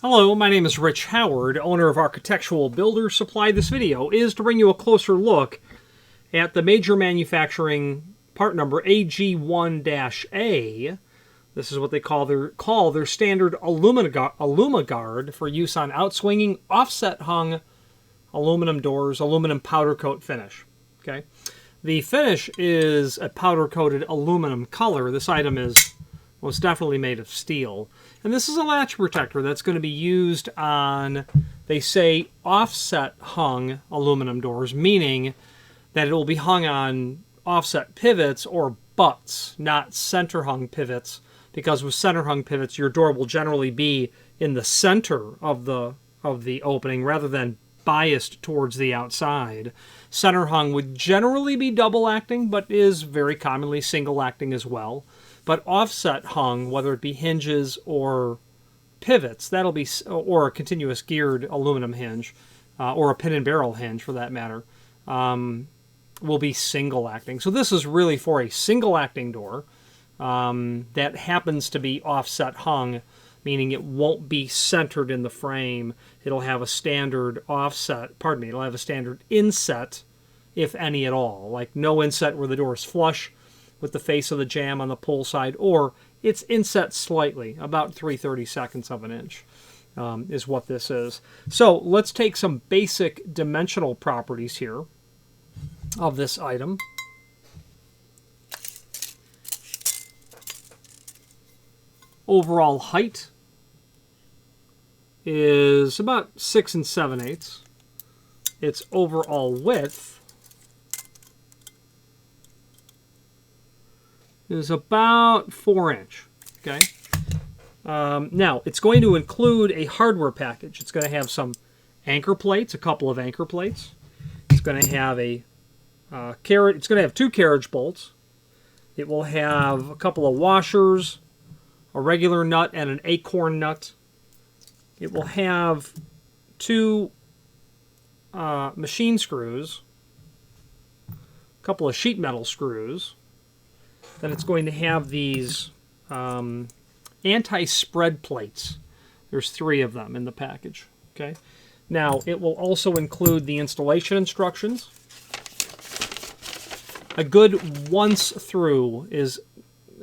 Hello, my name is Rich Howard, owner of Architectural Builder Supply. This video is to bring you a closer look at the major manufacturing part number AG1-A. This is what they call their standard Aluma guard for use on outswinging, offset hung aluminum doors, aluminum powder coat finish. Okay, the finish is a powder coated aluminum color. This item is most definitely made of steel. And this is a latch protector that's going to be used on, they say, offset hung aluminum doors, meaning that it will be hung on offset pivots or butts, not center hung pivots, because with center hung pivots, your door will generally be in the center of the opening rather than biased towards the outside. Center hung would generally be double acting, but is very commonly single acting as well. But offset hung, whether it be hinges or pivots, that'll be, or a continuous geared aluminum hinge, or a pin and barrel hinge for that matter, will be single acting. So this is really for a single acting door that happens to be offset hung, meaning it won't be centered in the frame. It'll have a standard offset, pardon me, it'll have a standard inset, if any at all, like no inset where the door is flush with the face of the jamb on the pull side, or it's inset slightly, about 3/32 of an inch is what this is. So let's take some basic dimensional properties here of this item. Overall height is about 6 7/8. Its overall width is about 4 inch. Okay. Now, it's going to include a hardware package. It's going to have some anchor plates, a couple of anchor plates. It's going to have a it's going to have 2 carriage bolts. It will have a couple of washers, a regular nut and an acorn nut. It will have 2 machine screws, a couple of sheet metal screws. Then it's going to have these anti-spread plates. There's 3 of them in the package. Okay. Now, it will also include the installation instructions. A good once through is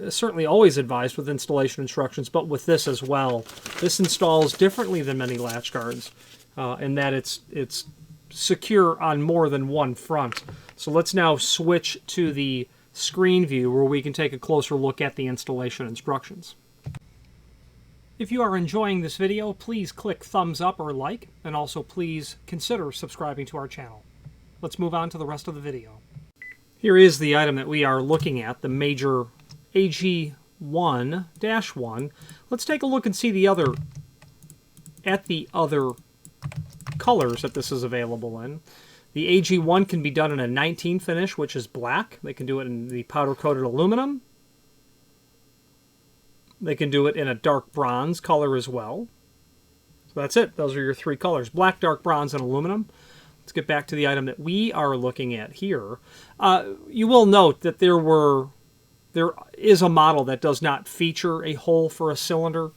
certainly always advised with installation instructions, but with this as well. This installs differently than many latch guards in that it's secure on more than one front. So let's now switch to the screen view where we can take a closer look at the installation instructions. If you are enjoying this video, please click thumbs up or like, and also please consider subscribing to our channel. Let's move on to the rest of the video. Here is the item that we are looking at, the major AG1-1. Let's take a look and see the other colors that this is available in. The AG1 can be done in a 19 finish, which is black. They can do it in the powder-coated aluminum. They can do it in a dark bronze color as well. So that's it. Those are your 3 colors: black, dark bronze, and aluminum. Let's get back to the item that we are looking at here. You will note that there is a model that does not feature a hole for a cylinder.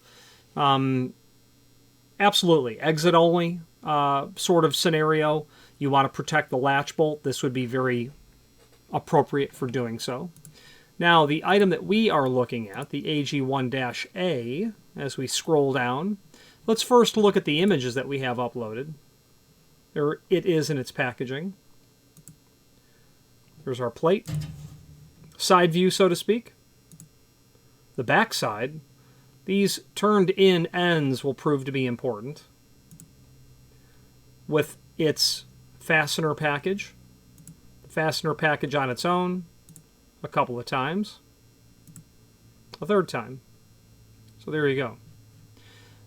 Absolutely, exit only sort of scenario. You want to protect the latch bolt. This would be very appropriate for doing so. Now, the item that we are looking at, the AG1-A, as we scroll down, let's first look at the images that we have uploaded. There it is in its packaging. There's our plate. Side view, so to speak. The back side. These turned-in ends will prove to be important. With its fastener package. Fastener package on its own a couple of times. A third time. So there you go.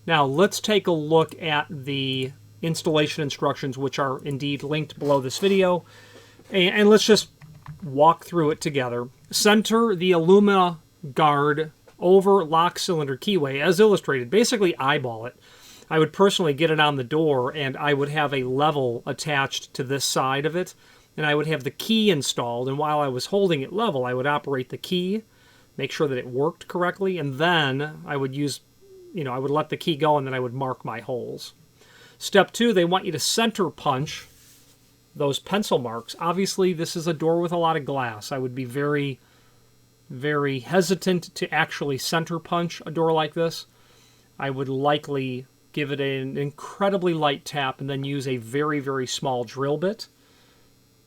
Now let's take a look at the installation instructions, which are indeed linked below this video. And let's just walk through it together. Center the Aluma guard over lock cylinder keyway as illustrated. Basically eyeball it. I would personally get it on the door, and I would have a level attached to this side of it, and I would have the key installed, and while I was holding it level, I would operate the key, make sure that it worked correctly, and then I would use I would let the key go and then I would mark my holes. Step 2, they want you to center punch those pencil marks. Obviously, this is a door with a lot of glass. I would be very, very hesitant to actually center punch a door like this. I would likely give it an incredibly light tap and then use a very, very small drill bit.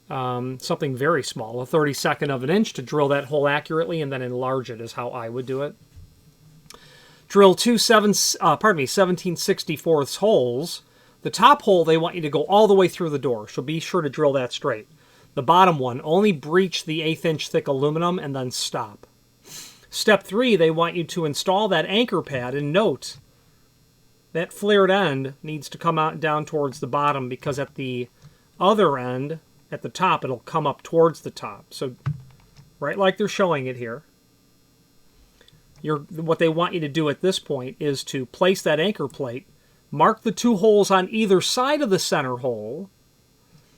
Something very small, a 32nd of an inch to drill that hole accurately and then enlarge it is how I would do it. Drill 17/64 holes. The top hole, they want you to go all the way through the door, so be sure to drill that straight. The bottom one, only breach the 1/8 inch thick aluminum and then stop. Step 3, they want you to install that anchor pad, and note that flared end needs to come out down towards the bottom because at the other end, at the top, it'll come up towards the top. So right like they're showing it here. What they want you to do at this point is to place that anchor plate, mark the 2 holes on either side of the center hole,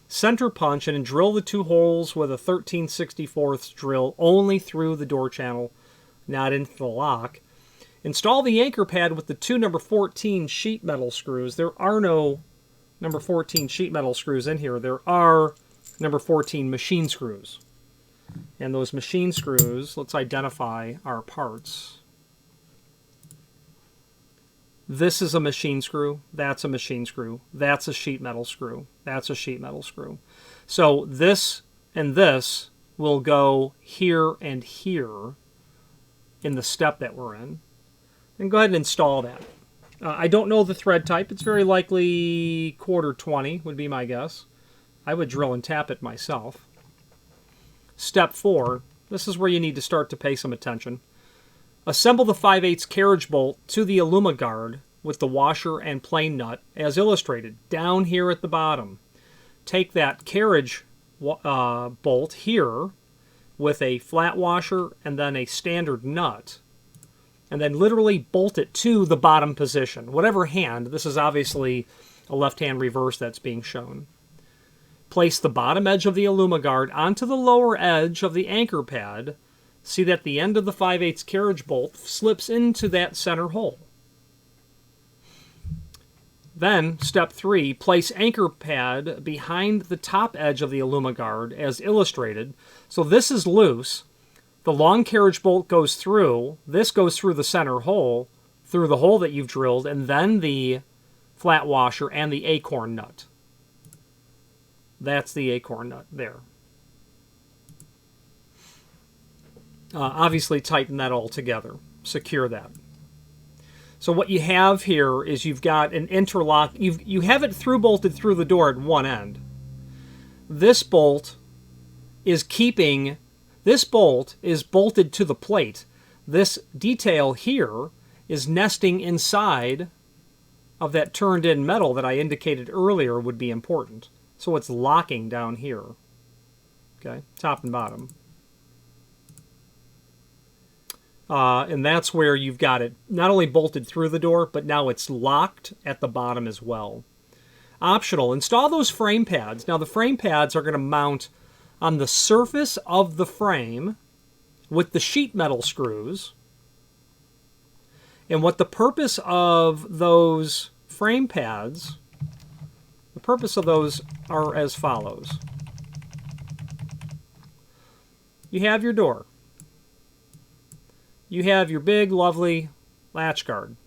center punch, and then drill the 2 holes with a 13/64 drill only through the door channel, not into the lock. Install the anchor pad with the 2 number 14 sheet metal screws. There are no number 14 sheet metal screws in here. There are number 14 machine screws. And those machine screws, let's identify our parts. This is a machine screw, that's a machine screw, that's a sheet metal screw, that's a sheet metal screw. So this and this will go here and here in the step that we're in. And go ahead and install that. I don't know the thread type. It's very likely 1/4-20 would be my guess. I would drill and tap it myself. Step 4, this is where you need to start to pay some attention. Assemble the 5/8 carriage bolt to the Aluma guard with the washer and plain nut as illustrated down here at the bottom. Take that carriage bolt here with a flat washer and then a standard nut and then literally bolt it to the bottom position. Whatever hand, this is obviously a left-hand reverse that's being shown. Place the bottom edge of the Aluma guard onto the lower edge of the anchor pad. See that the end of the 5/8 carriage bolt slips into that center hole. Then, step 3, place anchor pad behind the top edge of the Aluma guard as illustrated. So this is loose. The long carriage bolt goes through. This goes through the center hole, through the hole that you've drilled, and then the flat washer and the acorn nut. That's the acorn nut there. Obviously tighten that all together. Secure that. So what you have here is you've got an interlock. You have it through bolted through the door at one end. This bolt is bolted to the plate. This detail here is nesting inside of that turned in metal that I indicated earlier would be important. So it's locking down here. Okay, top and bottom. And that's where you've got it not only bolted through the door, but now it's locked at the bottom as well. Optional, install those frame pads. Now the frame pads are going to mount on the surface of the frame with the sheet metal screws. And what the purpose of those frame pads, the purpose of those are as follows. You have your door. You have your big, lovely latch guard.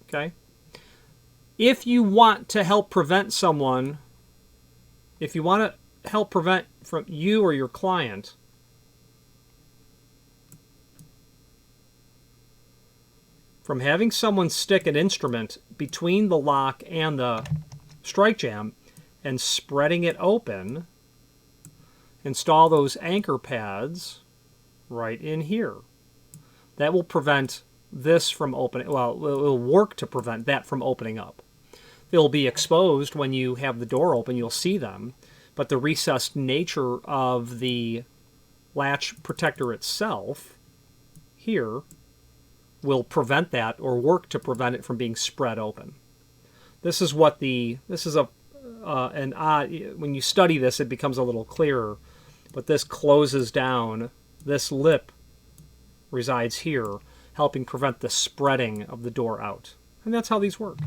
Okay? If you want to help prevent someone, if you want to help prevent from you or your client from having someone stick an instrument between the lock and the strike jam and spreading it open, install those anchor pads right in here. That will prevent this from opening, well, it will work to prevent that from opening up. They'll be exposed when you have the door open, you'll see them, but the recessed nature of the latch protector itself here will prevent that or work to prevent it from being spread open. This is what this is when you study this it becomes a little clearer, but this closes down, this lip resides here, helping prevent the spreading of the door out. And that's how these work.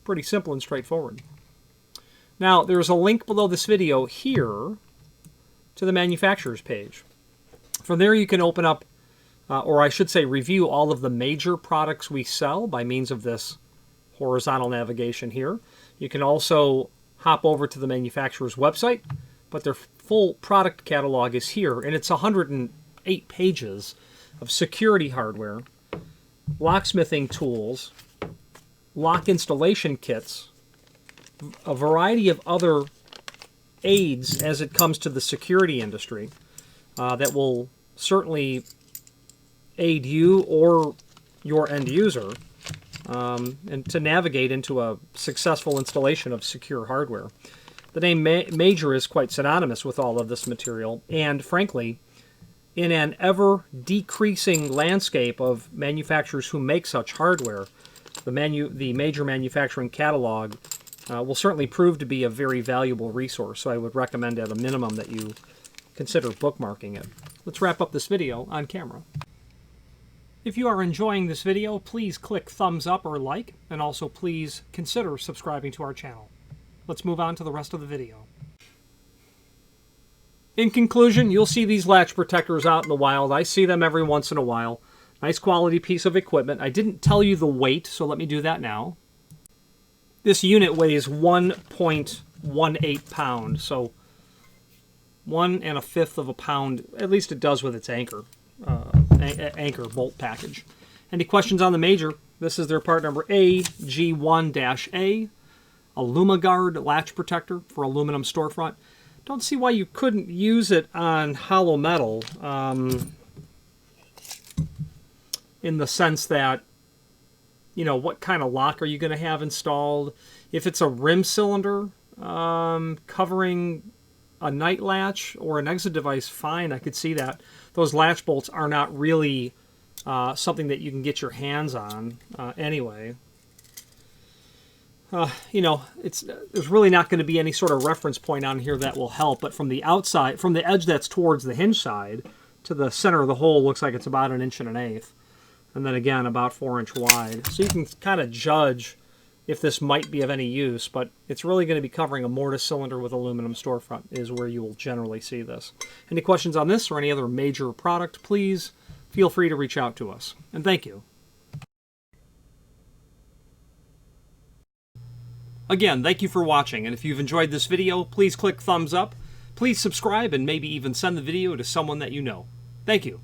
Pretty simple and straightforward. Now, there's a link below this video here to the manufacturer's page. From there you can open up, or I should say review all of the major products we sell by means of this horizontal navigation here. You can also hop over to the manufacturer's website, but their full product catalog is here, and it's 108 pages of security hardware, locksmithing tools, lock installation kits, a variety of other aids as it comes to the security industry that will certainly aid you or your end user and to navigate into a successful installation of secure hardware. The name Major is quite synonymous with all of this material, and frankly, in an ever-decreasing landscape of manufacturers who make such hardware, the Major manufacturing catalog will certainly prove to be a very valuable resource, so I would recommend at a minimum that you consider bookmarking it. Let's wrap up this video on camera. If you are enjoying this video, please click thumbs up or like, and also please consider subscribing to our channel. Let's move on to the rest of the video. In conclusion, you'll see these latch protectors out in the wild. I see them every once in a while. Nice quality piece of equipment. I didn't tell you the weight, so let me do that now. This unit weighs 1.18 pounds, so 1 1/5 of a pound, at least it does with its anchor bolt package. Any questions on the Major? This is their part number AG1-A, Aluma Guard latch protector for aluminum storefront. Don't see why you couldn't use it on hollow metal, in the sense that, you know, what kind of lock are you going to have installed? If it's a rim cylinder covering a night latch or an exit device, fine, I could see that. Those latch bolts are not really something that you can get your hands on anyway. You know, there's really not going to be any sort of reference point on here that will help, but from the outside, from the edge that's towards the hinge side to the center of the hole, looks like it's about 1 1/8 inches. And then again, about 4 inch wide. So you can kind of judge if this might be of any use, but it's really going to be covering a mortise cylinder with aluminum storefront is where you will generally see this. Any questions on this or any other Major product, please feel free to reach out to us. And thank you. Again, thank you for watching, and if you've enjoyed this video, please click thumbs up, please subscribe, and maybe even send the video to someone that you know. Thank you.